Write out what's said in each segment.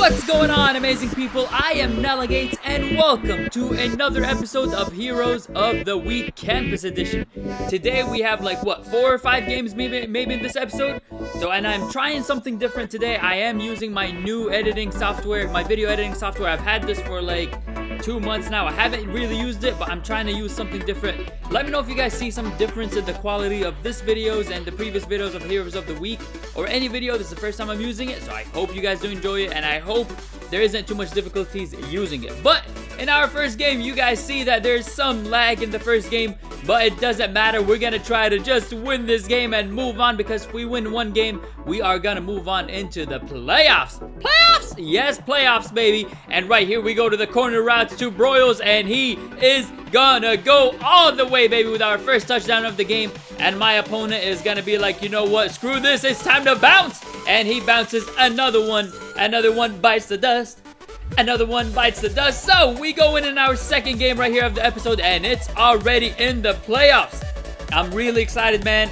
What's going on, amazing people? I am Nelligates, and welcome to another episode of Heroes of the Week Campus Edition. Today we have like, what, 4 or 5 games maybe in this episode? And I'm trying something different today. I am using my new editing software, my video editing software. I've had this for like 2 months now. I haven't really used it, but I'm trying to use something different. Let me know if you guys see some difference in the quality of this videos and the previous videos of Heroes of the Week, or any video. This is the first time I'm using it, so I hope you guys do enjoy it, and I hope there isn't too much difficulties using it. But in our first game, you guys see that there's some lag in the first game, but it doesn't matter. We're gonna try to just win this game and move on, because if we win one game, we are gonna move on into the playoffs. Playoffs! Yes, playoffs, baby. And right here we go to the corner routes to Broyles, and he is gonna go all the way, baby, with our first touchdown of the game. And my opponent is gonna be like, you know what, screw this, it's time to bounce. And he bounces another one. Another one bites the dust. Another one bites the dust. So we go in our second game right here of the episode, and it's already in the playoffs. I'm really excited, man.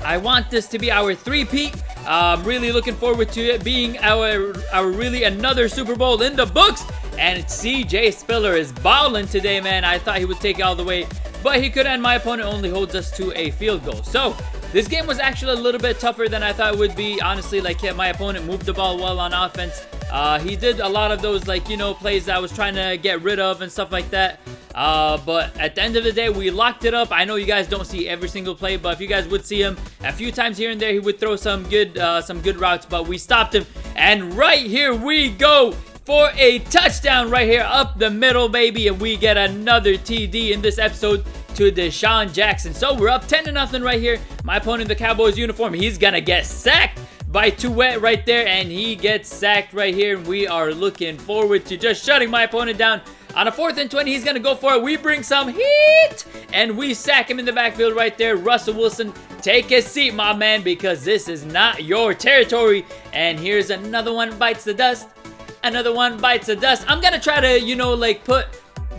I want this to be our three-peat. I'm really looking forward to it being our really another Super Bowl in the books. And CJ Spiller is balling today, man. I thought he would take it all the way, but he couldn't, and my opponent only holds us to a field goal. So this game was actually a little bit tougher than I thought it would be. Honestly, like, yeah, my opponent moved the ball well on offense. He did a lot of those, like, you know, plays that I was trying to get rid of and stuff like that. But at the end of the day, we locked it up. I know you guys don't see every single play, but if you guys would see him a few times here and there, he would throw some good routes, but we stopped him. And right here we go for a touchdown right here up the middle, baby, and we get another TD in this episode to Deshaun Jackson. So we're up 10-0 right here. My opponent in the Cowboys uniform, he's gonna get sacked by Tuet right there, and he gets sacked right here. We are looking forward to just shutting my opponent down. On a 4th and 20, he's gonna go for it. We bring some heat, and we sack him in the backfield right there. Russell Wilson, take a seat, my man, because this is not your territory. And here's another one bites the dust. Another one bites the dust. I'm gonna try to, you know, like, put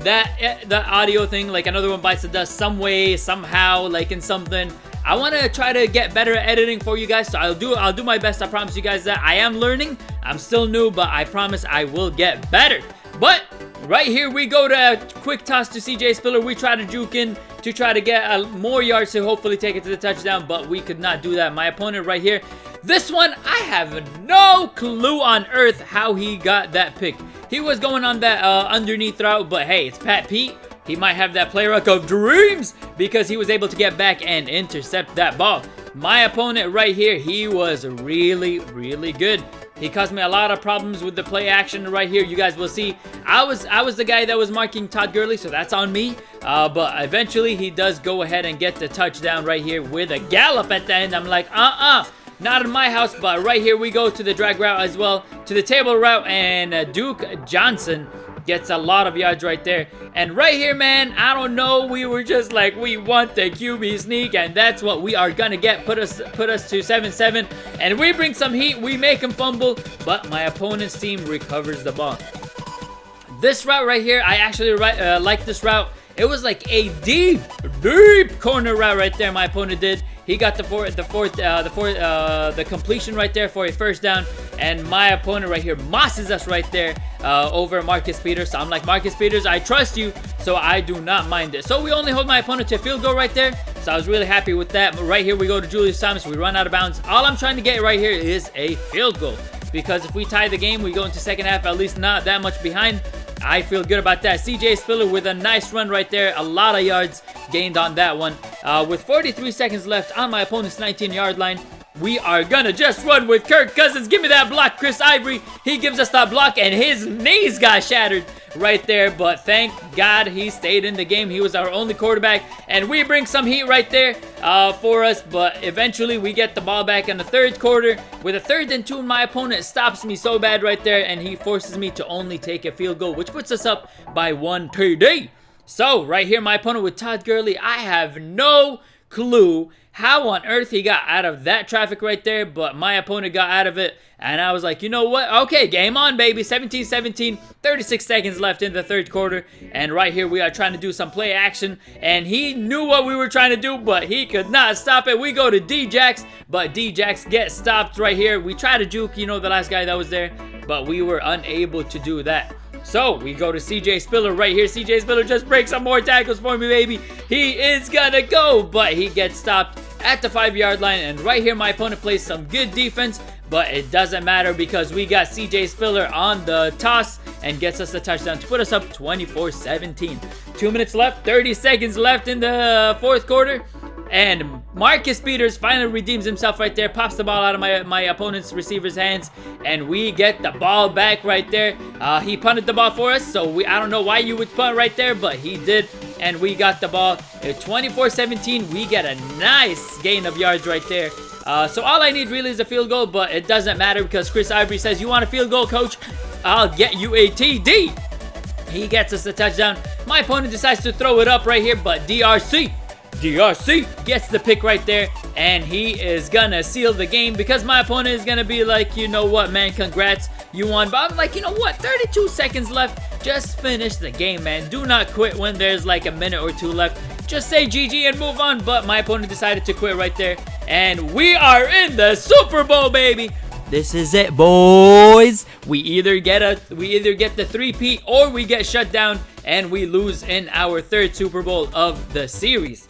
the audio thing, like another one bites the dust, some way, somehow, like in something. I want to try to get better at editing for you guys, so I'll do my best. I promise you guys that. I am learning. I'm still new, but I promise I will get better. But right here we go to a quick toss to CJ Spiller. We try to juke in to try to get more yards to hopefully take it to the touchdown, but we could not do that. My opponent right here, this one, I have no clue on earth how he got that pick. He was going on that underneath route, but hey, it's Pat Pete. He might have that play rock of dreams because he was able to get back and intercept that ball. My opponent right here, he was really, really good. He caused me a lot of problems with the play action right here. You guys will see. I was the guy that was marking Todd Gurley, so that's on me. But eventually, he does go ahead and get the touchdown right here with a gallop at the end. I'm like, not in my house. But right here, we go to the drag route as well, to the table route, and Duke Johnson gets a lot of yards right there. And right here, man, I don't know, we were just like, we want the QB sneak, and that's what we are gonna get. Put us to 7-7, and we bring some heat. We make him fumble, but my opponent's team recovers the ball. This route right here, I actually like this route. It was like a deep corner route right there. My opponent did. He got the completion right there for a first down, and my opponent right here mosses us right there over Marcus Peters. So I'm like, Marcus Peters, I trust you, so I do not mind it. So we only hold my opponent to a field goal right there. So I was really happy with that. But right here we go to Julius Thomas. We run out of bounds. All I'm trying to get right here is a field goal, because if we tie the game, we go into second half at least not that much behind. I feel good about that. CJ Spiller with a nice run right there. A lot of yards gained on that one. With 43 seconds left on my opponent's 19-yard line, we are gonna just run with Kirk Cousins. Give me that block, Chris Ivory. He gives us that block, and his knees got shattered right there. But thank God he stayed in the game. He was our only quarterback, and we bring some heat right there for us. But eventually we get the ball back in the third quarter. With a 3rd and 2, my opponent stops me so bad right there, and he forces me to only take a field goal, which puts us up by 1 TD. So right here, my opponent with Todd Gurley, I have no clue how on earth he got out of that traffic right there, but my opponent got out of it, and I was like, you know what? Okay, game on, baby. 17-17, 36 seconds left in the third quarter, and right here we are trying to do some play action, and he knew what we were trying to do, but he could not stop it. We go to D-Jax, but D-Jax gets stopped right here. We try to juke, you know, the last guy that was there, but we were unable to do that. So, we go to CJ Spiller right here. CJ Spiller just breaks some more tackles for me, baby. He is gonna go, but he gets stopped at the 5-yard line. And right here, my opponent plays some good defense, but it doesn't matter because we got CJ Spiller on the toss and gets us the touchdown to put us up 24-17. 2 minutes left, 30 seconds left in the fourth quarter. And Marcus Peters finally redeems himself right there, pops the ball out of my opponent's receiver's hands, and we get the ball back right there. He punted the ball for us, so I don't know why you would punt right there, but he did, and we got the ball. At 24-17, we get a nice gain of yards right there. So all I need really is a field goal, but it doesn't matter because Chris Ivory says, you want a field goal, coach? I'll get you a TD. He gets us the touchdown. My opponent decides to throw it up right here, but DRC gets the pick right there, and he is gonna seal the game because my opponent is gonna be like, you know what, man, congrats, you won. But I'm like, you know what, 32 seconds left, just finish the game, man. Do not quit when there's like a minute or two left. Just say GG and move on. But my opponent decided to quit right there, and we are in the Super Bowl, baby. This is it, boys. We either get the three-peat or we get shut down and we lose in our third Super Bowl of the series.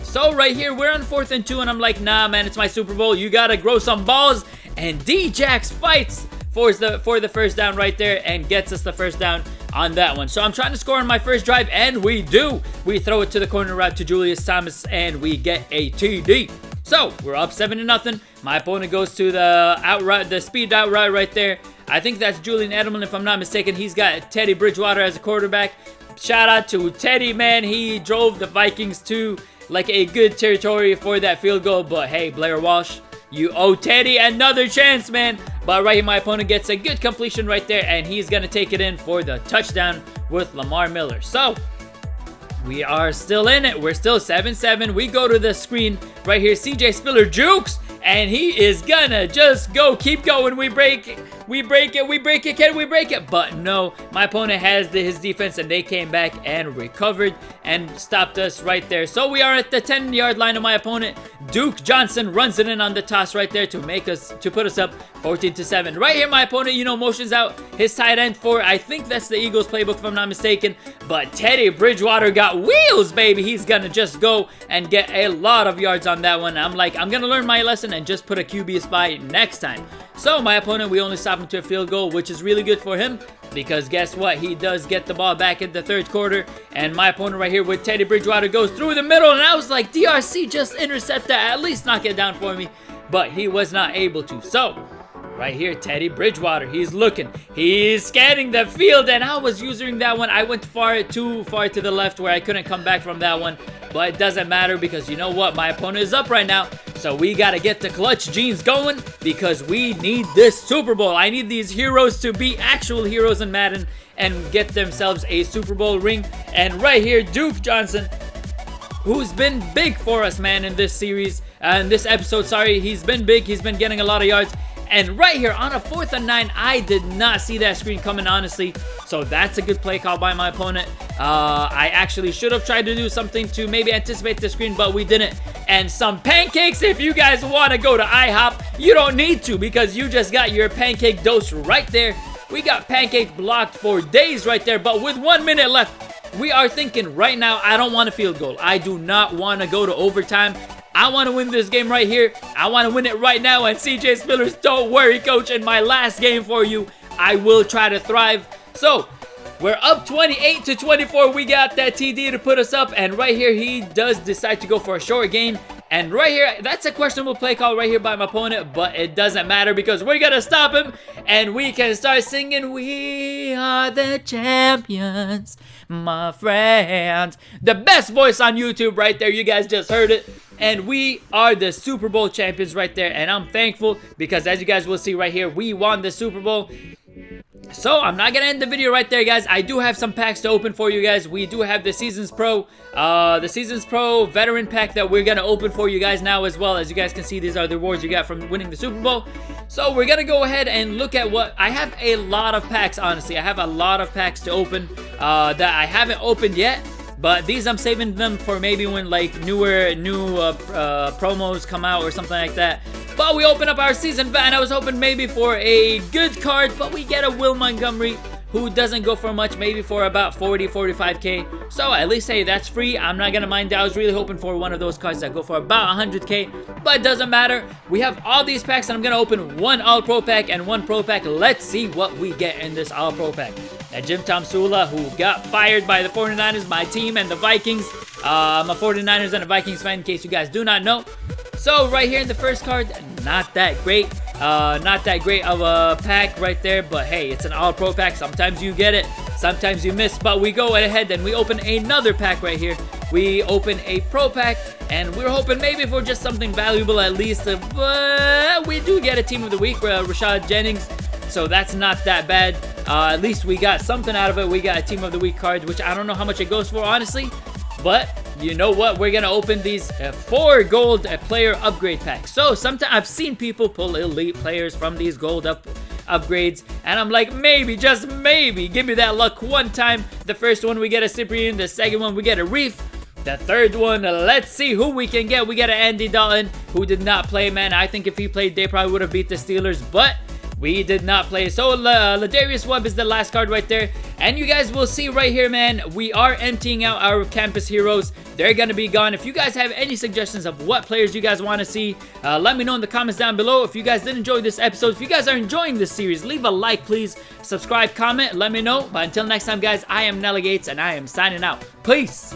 So right here, we're on 4th and 2, and I'm like, nah, man, it's my Super Bowl. You gotta grow some balls. And D-Jax fights for the first down right there and gets us the first down on that one. So I'm trying to score on my first drive, and we do. We throw it to the corner route to Julius Thomas, and we get a TD. So we're up 7-0. My opponent goes to the speed out route right there. I think that's Julian Edelman, if I'm not mistaken. He's got Teddy Bridgewater as a quarterback. Shout out to Teddy, man. He drove the Vikings to like a good territory for that field goal. But hey, Blair Walsh, you owe Teddy another chance, man. But right here, my opponent gets a good completion right there, and he's going to take it in for the touchdown with Lamar Miller. So we are still in it. We're still 7-7. We go to the screen right here. CJ Spiller jukes, and he is gonna just go. Keep going. We break it. We break it. Can we break it? But no, my opponent has his defense, and they came back and recovered and stopped us right there. So we are at the 10-yard line of my opponent. Duke Johnson runs it in on the toss right there to put us up 14-7. Right here, my opponent, you know, motions out his tight end for, I think that's the Eagles playbook if I'm not mistaken. But Teddy Bridgewater got wheels, baby. He's gonna just go and get a lot of yards on that one. I'm like, I'm gonna learn my lesson and just put a QB spy next time. So my opponent, we only stop him to a field goal, which is really good for him because guess what? He does get the ball back in the third quarter, and my opponent right here with Teddy Bridgewater goes through the middle, and I was like, DRC, just intercept that, at least knock it down for me, but he was not able to. So right here, Teddy Bridgewater, he's looking, he's scanning the field, and I was using that one. I went too far to the left where I couldn't come back from that one, but it doesn't matter because you know what? My opponent is up right now, so we got to get the clutch genes going because we need this Super Bowl. I need these heroes to be actual heroes in Madden and get themselves a Super Bowl ring. And right here, Duke Johnson, who's been big for us, man, in this series, in this episode, sorry. He's been big. He's been getting a lot of yards. And right here on a 4th and 9, I did not see that screen coming, honestly. So that's a good play call by my opponent. I actually should have tried to do something to maybe anticipate the screen, but we didn't. And some pancakes, if you guys want to go to IHOP, you don't need to because you just got your pancake dose right there. We got pancake blocked for days right there, but with 1 minute left, we are thinking right now, I don't want a field goal. I do not want to go to overtime. I want to win this game right here. I want to win it right now. And CJ Spillers, don't worry, coach. In my last game for you, I will try to thrive. So we're up 28-24. We got that TD to put us up. And right here, he does decide to go for a short gain. And right here, that's a questionable play call right here by my opponent. But it doesn't matter because we're going to stop him. And we can start singing, "We are the champions, my friends." The best voice on YouTube right there. You guys just heard it. And we are the Super Bowl champions right there. And I'm thankful because as you guys will see right here, we won the Super Bowl. So I'm not gonna end the video right there, guys. I do have some packs to open for you guys. We do have the Seasons Pro Veteran pack that we're gonna open for you guys now as well. As you guys can see, these are the rewards you got from winning the Super Bowl. So we're gonna go ahead and look at what I have. A lot of packs, honestly. I have a lot of packs to open that I haven't opened yet. But these I'm saving them for maybe when like new promos come out or something like that. But we open up our season vet, and I was hoping maybe for a good card, but we get a Will Montgomery who doesn't go for much, maybe for about 40, 45k. So at least, hey, that's free. I'm not gonna mind that. I was really hoping for one of those cards that go for about 100k, but it doesn't matter. We have all these packs, and I'm gonna open one All-Pro pack and one Pro pack. Let's see what we get in this All-Pro pack. Now, Jim Tom Sula, who got fired by the 49ers, my team, and the Vikings. I'm a 49ers and a Vikings fan, in case you guys do not know. So right here in the first card, not that great. Not that great of a pack right there, but hey, it's an All-Pro pack. Sometimes you get it, sometimes you miss, but we go ahead and we open another pack right here. We open a Pro pack, and we're hoping maybe for just something valuable at least. But we do get a Team of the Week, Rashad Jennings, so that's not that bad. At least we got something out of it. We got a Team of the Week card, which I don't know how much it goes for, honestly. But you know what? We're gonna open these 4 gold player upgrade packs. So sometimes I've seen people pull elite players from these gold upgrades, and I'm like, maybe, just maybe, give me that luck one time. The first one we get a Cyprian, the second one we get a Reef, the third one, let's see who we can get. We got an Andy Dalton, who did not play, man. I think if he played, they probably would have beat the Steelers, but we did not play. So Ladarius Webb is the last card right there. And you guys will see right here, man, we are emptying out our campus heroes. They're gonna be gone. If you guys have any suggestions of what players you guys want to see, let me know in the comments down below. If you guys did enjoy this episode, if you guys are enjoying this series, leave a like, please. Subscribe, comment, let me know. But until next time, guys, I am Nelly Gates, and I am signing out. Peace.